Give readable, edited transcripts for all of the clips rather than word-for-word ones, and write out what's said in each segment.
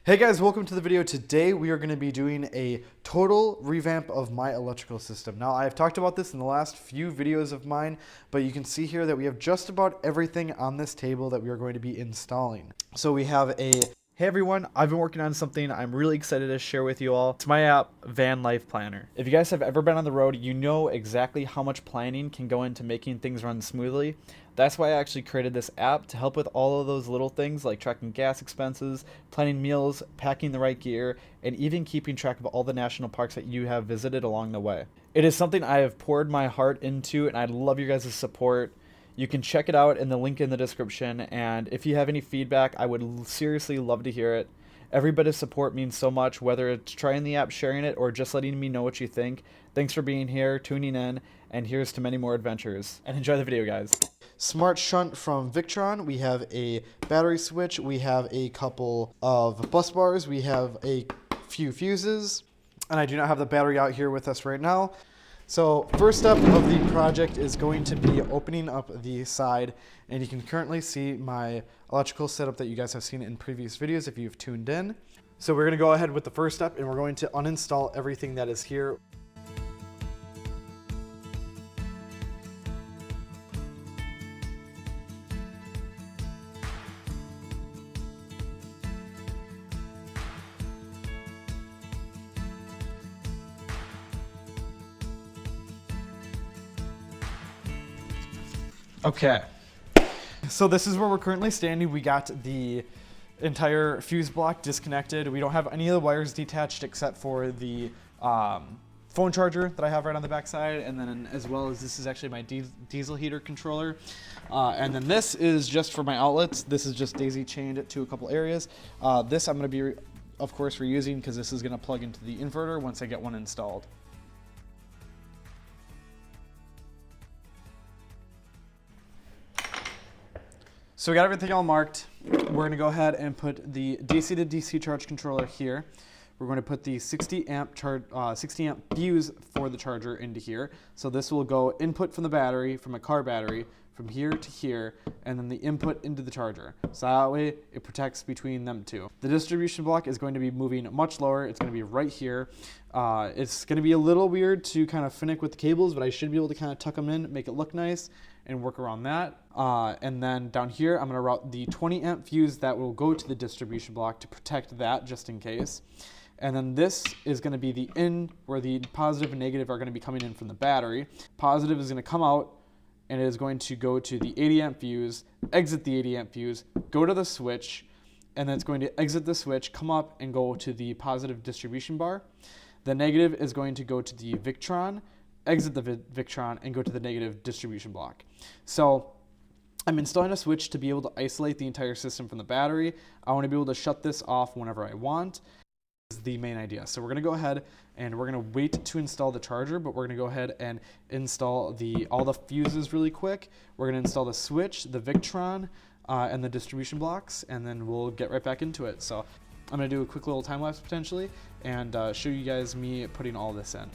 Hey guys, welcome to the video. Today we are going to be doing a total revamp of my electrical system. Now I've talked about this in the last few videos of mine, but you can see here that we have just about everything on this table that we are going to be installing. So we have a Hey everyone, I've been working on something I'm really excited to share with you all. It's my app, Van Life Planner. If you guys have ever been on the road, you know exactly how much planning can go into making things run smoothly. That's why I actually created this app to help with all of those little things like tracking gas expenses, planning meals, packing the right gear, and even keeping track of all the national parks that you have visited along the way. It is something I have poured my heart into, and I love your guys' support. You can check it out in the link in the description, and if you have any feedback, I would seriously love to hear it. Every bit of support means so much, whether it's trying the app, sharing it, or just letting me know what you think. Thanks for being here, tuning in, and here's to many more adventures. And enjoy the video, guys. Smart shunt from Victron. We have a battery switch. We have a couple of bus bars. We have a few fuses. And I do not have the battery out here with us right now. So first step of the project is going to be opening up the side, and you can currently see my electrical setup that you guys have seen in previous videos if you've tuned in. So we're going to go ahead with the first step, and we're going to uninstall everything that is here. Okay, so this is where we're currently standing. We got the entire fuse block disconnected. We don't have any of the wires detached except for the phone charger that I have right on the back side, and then as well as this is actually my diesel heater controller. And then this is just for my outlets. This is just daisy chained to a couple areas. This I'm going to be, of course, reusing because this is going to plug into the inverter once I get one installed. So we got everything all marked. We're going to go ahead and put the DC to DC charge controller here. We're going to put the 60 amp fuse for the charger into here. So this will go input from the battery, from a car battery, from here to here, and then the input into the charger. So that way it protects between them two. The distribution block is going to be moving much lower. It's going to be right here. It's going to be a little weird to kind of finick with the cables, but I should be able to kind of tuck them in, make it look nice, and work around that. And then down here, I'm going to route the 20 amp fuse that will go to the distribution block to protect that just in case. And then this is going to be the in where the positive and negative are going to be coming in from the battery. Positive is going to come out, and it is going to go to the 80 amp fuse, exit the 80 amp fuse, go to the switch, and then it's going to exit the switch, come up and go to the positive distribution bar. The negative is going to go to the Victron, exit the Victron, and go to the negative distribution block. So I'm installing a switch to be able to isolate the entire system from the battery. I want to be able to shut this off whenever I want. This is the main idea. So we're going to go ahead and we're going to wait to install the charger, but we're going to go ahead and install all the fuses really quick. We're going to install the switch, the Victron, and the distribution blocks, and then we'll get right back into it. So I'm going to do a quick little time lapse potentially and show you guys me putting all this in.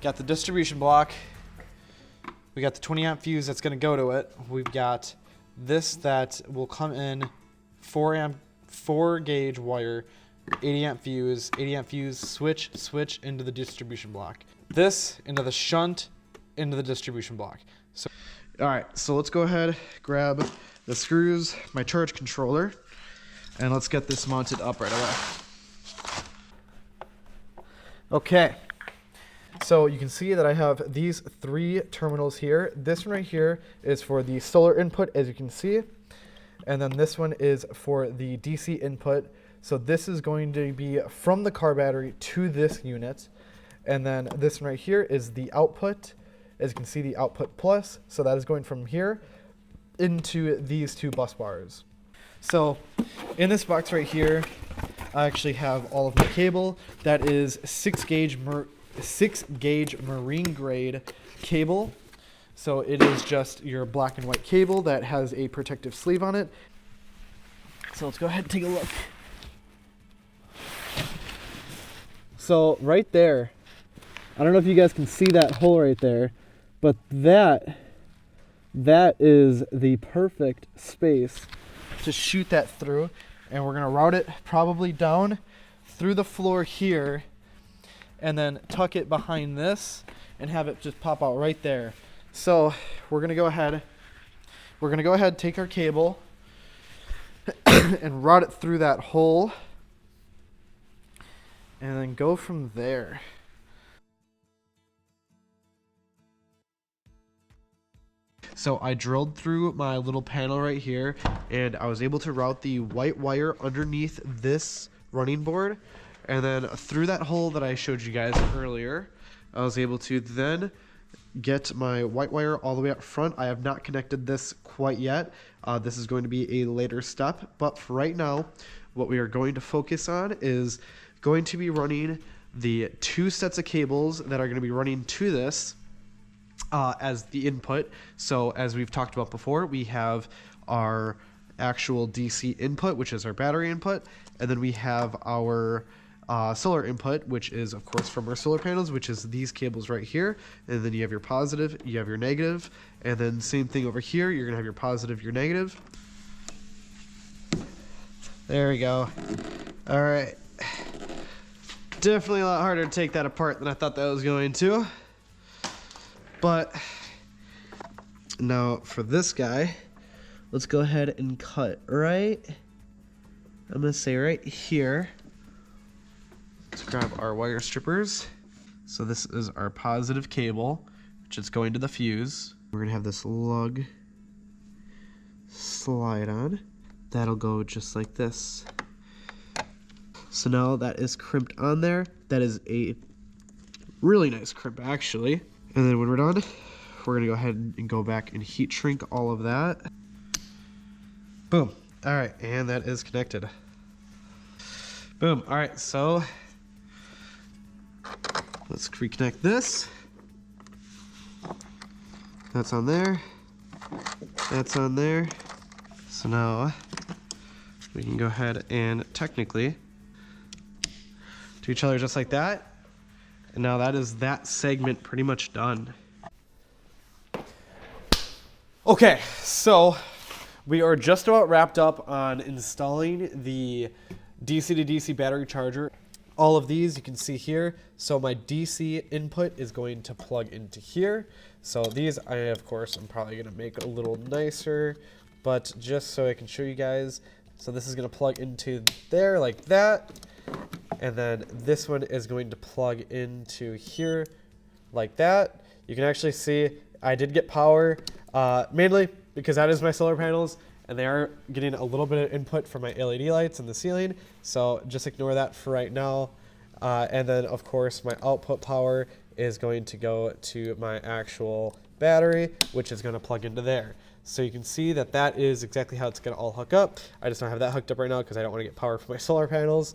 Got the distribution block. We got the 20 amp fuse that's going to go to it. We've got this that will come in 4 gauge wire, 80 amp fuse, switch into the distribution block. This into the shunt, into the distribution block. So, all right, so let's go ahead, grab the screws, my charge controller, and let's get this mounted up right away. Okay, so you can see that I have these 3 terminals here. This one right here is for the solar input, as you can see, and then this one is for the DC input. So this is going to be from the car battery to this unit, and then this one right here is the output. As you can see, the output plus, so that is going from here into these 2 bus bars. So in this box right here, I actually have all of my cable. That is 6 gauge marine grade cable. So it is just your black and white cable that has a protective sleeve on it. So let's go ahead and take a look. So right there, I don't know if you guys can see that hole right there, but that is the perfect space to shoot that through. And we're gonna route it probably down through the floor here and then tuck it behind this and have it just pop out right there. So we're gonna go ahead, take our cable and route it through that hole and then go from there. So I drilled through my little panel right here, and I was able to route the white wire underneath this running board, and then through that hole that I showed you guys earlier, I was able to then get my white wire all the way up front. I have not connected this quite yet. This is going to be a later step, but for right now, what we are going to focus on is going to be running the 2 sets of cables that are going to be running to this as the input. So as we've talked about before, we have our actual DC input, which is our battery input, and then we have our solar input, which is of course from our solar panels, which is these cables right here. And then you have your positive, you have your negative, and then same thing over here, you're gonna have your positive, your negative. There we go. All right, definitely a lot harder to take that apart than I thought that was going to. But now for this guy, let's go ahead and cut right, I'm gonna say right here. Let's grab our wire strippers. So this is our positive cable, which is going to the fuse. We're gonna have this lug slide on. That'll go just like this. So now that is crimped on there. That is a really nice crimp actually. And then when we're done, we're gonna go ahead and go back and heat shrink all of that. Boom. All right, and that is connected. Boom. All right, so let's reconnect this. That's on there. That's on there. So now we can go ahead and technically do each other just like that. And now that is that segment pretty much done. Okay, so we are just about wrapped up on installing the DC to DC battery charger. All of these you can see here. So my DC input is going to plug into here. So these of course I'm probably gonna make a little nicer, but just so I can show you guys. So this is gonna plug into there like that. And then this one is going to plug into here like that. You can actually see I did get power, mainly because that is my solar panels and they are getting a little bit of input from my LED lights in the ceiling. So just ignore that for right now. And then of course my output power is going to go to my actual battery, which is gonna plug into there. So you can see that that is exactly how it's gonna all hook up. I just don't have that hooked up right now because I don't wanna get power from my solar panels.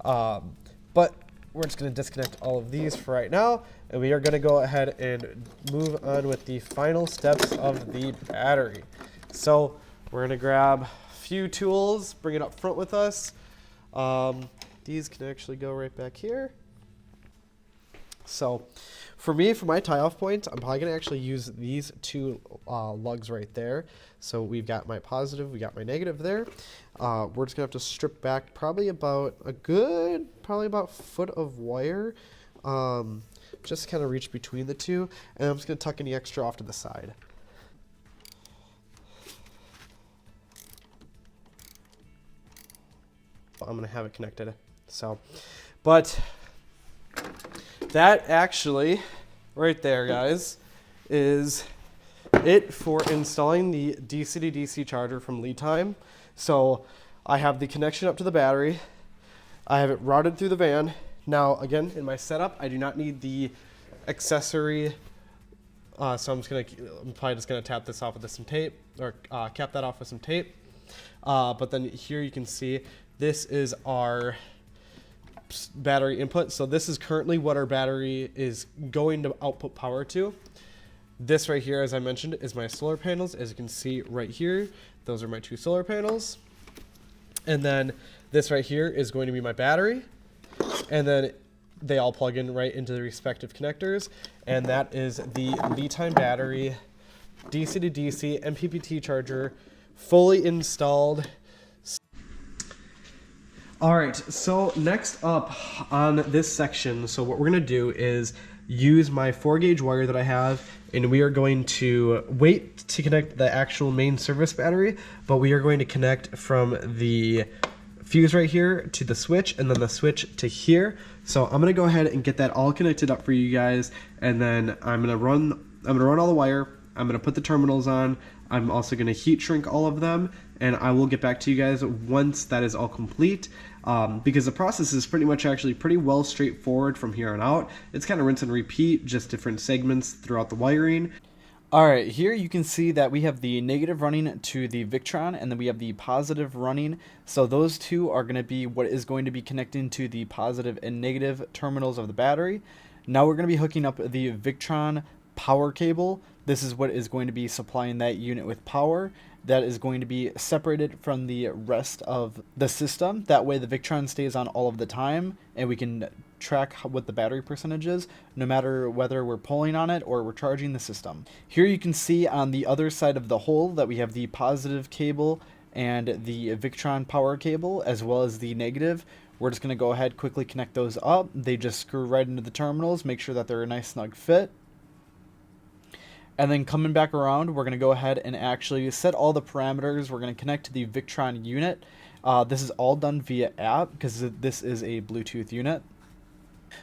But we're just going to disconnect all of these for right now, and we are going to go ahead and move on with the final steps of the battery. So we're going to grab a few tools, bring it up front with us. These can actually go right back here. So For me, for my tie-off points, I'm probably going to actually use these two lugs right there. So we've got my positive, we got my negative there. We're just going to have to strip back probably about a foot of wire. Just kind of reach between the two. And I'm just going to tuck any extra off to the side. I'm going to have it connected. So, but that actually, right there, guys, is it for installing the DC to DC charger from LiFePO4. So I have the connection up to the battery. I have it routed through the van. Now, again, in my setup, I do not need the accessory. So I'm probably just gonna tap this off with some tape, or cap that off with some tape. But then here you can see this is our battery input. So this is currently what our battery is going to output power to. This right here, as I mentioned, is my solar panels. As you can see right here, those are my two solar panels. And then this right here is going to be my battery. And then they all plug in right into the respective connectors. And that is the LiFePO4 battery, DC to DC, MPPT charger, fully installed. All right, so next up on this section, so what we're gonna do is use my 4-gauge wire that I have, and we are going to wait to connect the actual main service battery, but we are going to connect from the fuse right here to the switch, and then the switch to here. So I'm gonna go ahead and get that all connected up for you guys, and then I'm gonna run all the wire. I'm gonna put the terminals on. I'm also gonna heat shrink all of them, and I will get back to you guys once that is all complete. Because the process is pretty much actually pretty well straightforward from here on out. It's kind of rinse and repeat, just different segments throughout the wiring. All right, here you can see that we have the negative running to the Victron, and then we have the positive running. So those two are going to be what is going to be connecting to the positive and negative terminals of the battery. Now we're going to be hooking up the Victron power cable. This is what is going to be supplying that unit with power. That is going to be separated from the rest of the system. That way the Victron stays on all of the time, and we can track what the battery percentage is, no matter whether we're pulling on it or we're charging the system. Here you can see on the other side of the hole that we have the positive cable and the Victron power cable, as well as the negative. We're just going to go ahead, quickly connect those up. They just screw right into the terminals, make sure that they're a nice snug fit. And then coming back around, we're going to go ahead and actually set all the parameters. We're going to connect to the Victron unit. This is all done via app because this is a Bluetooth unit.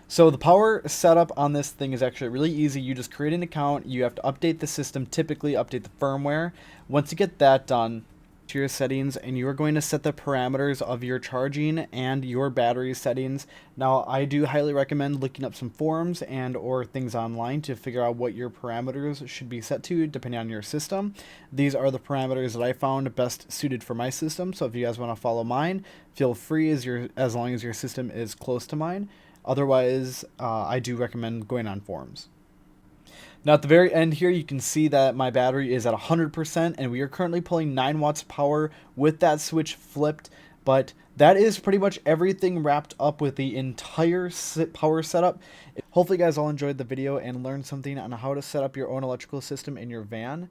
So the power setup on this thing is actually really easy. You just create an account. You have to update the system, typically update the firmware. Once you get that done, to your settings, and you are going to set the parameters of your charging and your battery settings. Now, I do highly recommend looking up some forums and or things online to figure out what your parameters should be set to depending on your system. These are the parameters that I found best suited for my system. So if you guys want to follow mine, feel free as long as your system is close to mine. Otherwise, I do recommend going on forums. Now at the very end here, you can see that my battery is at 100%, and we are currently pulling 9 watts of power with that switch flipped. But that is pretty much everything wrapped up with the entire power setup. Hopefully you guys all enjoyed the video and learned something on how to set up your own electrical system in your van.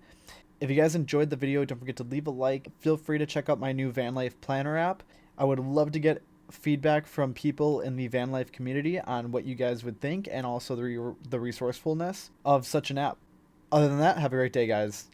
If you guys enjoyed the video, don't forget to leave a like. Feel free to check out my new Van Life Planner app. I would love to get feedback from people in the van life community on what you guys would think, and also the resourcefulness of such an app. Other than that, have a great day, guys.